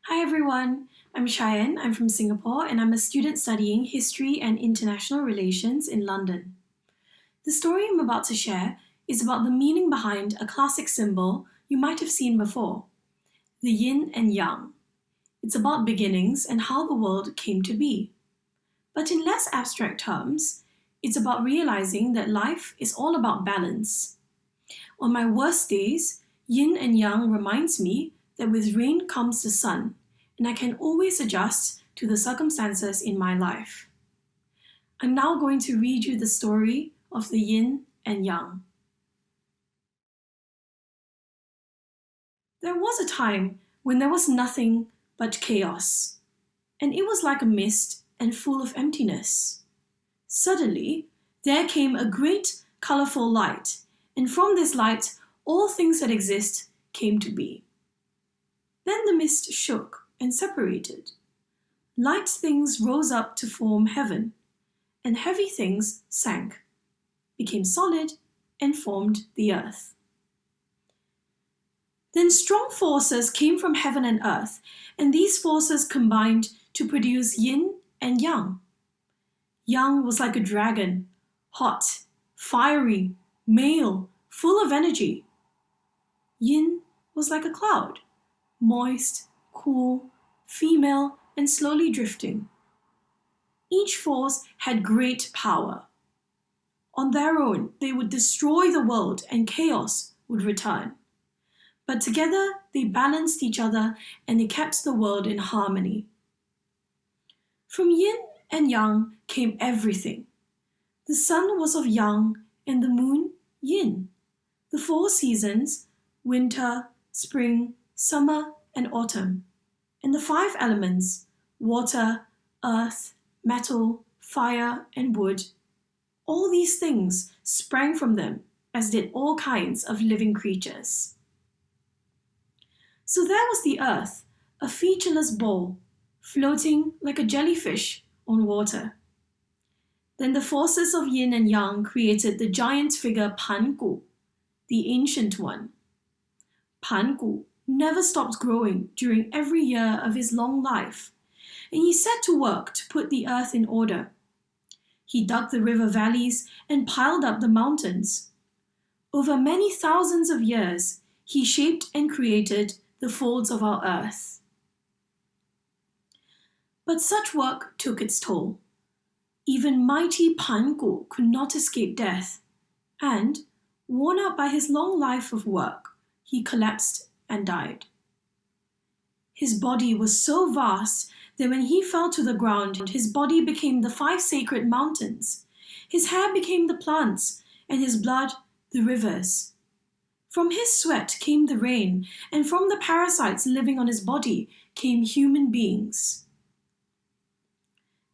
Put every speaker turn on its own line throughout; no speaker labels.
Hi everyone, I'm Cheyenne. I'm from Singapore and I'm a student studying History and International Relations in London. The story I'm about to share is about the meaning behind a classic symbol you might have seen before, the yin and yang. It's about beginnings and how the world came to be. But in less abstract terms, it's about realizing that life is all about balance. On my worst days, yin and yang reminds me that with rain comes the sun, and I can always adjust to the circumstances in my life. I'm now going to read you the story of the yin and yang. There was a time when there was nothing but chaos, and it was like a mist and full of emptiness. Suddenly, there came a great colorful light, and from this light, all things that exist came to be. Then the mist shook and separated. Light things rose up to form heaven, and heavy things sank, became solid, and formed the earth. Then strong forces came from heaven and earth, and these forces combined to produce yin and yang. Yang was like a dragon, hot, fiery, male, full of energy. Yin was like a cloud, moist, cool, female, and slowly drifting. Each force had great power. On their own, they would destroy the world and chaos would return. But together, they balanced each other and they kept the world in harmony. From yin and yang came everything. The sun was of yang and the moon yin. The 4 seasons, winter, spring, summer, and autumn. And the 5 elements, water, earth, metal, fire, and wood. All these things sprang from them, as did all kinds of living creatures. So there was the earth, a featureless ball, floating like a jellyfish on water. Then the forces of yin and yang created the giant figure Pangu, the ancient one. Pangu never stopped growing during every year of his long life, and he set to work to put the earth in order. He dug the river valleys and piled up the mountains. Over many thousands of years, he shaped and created the folds of our earth. But such work took its toll. Even mighty Pangu could not escape death, and, worn out by his long life of work, he collapsed and died. His body was so vast that when he fell to the ground, his body became the 5 sacred mountains. His hair became the plants, and his blood the rivers. From his sweat came the rain, and from the parasites living on his body came human beings.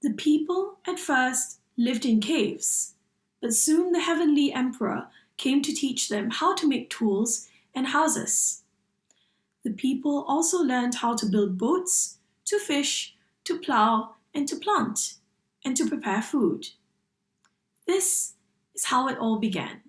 The people at first lived in caves, but soon the heavenly emperor came to teach them how to make tools and houses. The people also learned how to build boats, to fish, to plow, and to plant, and to prepare food. This is how it all began.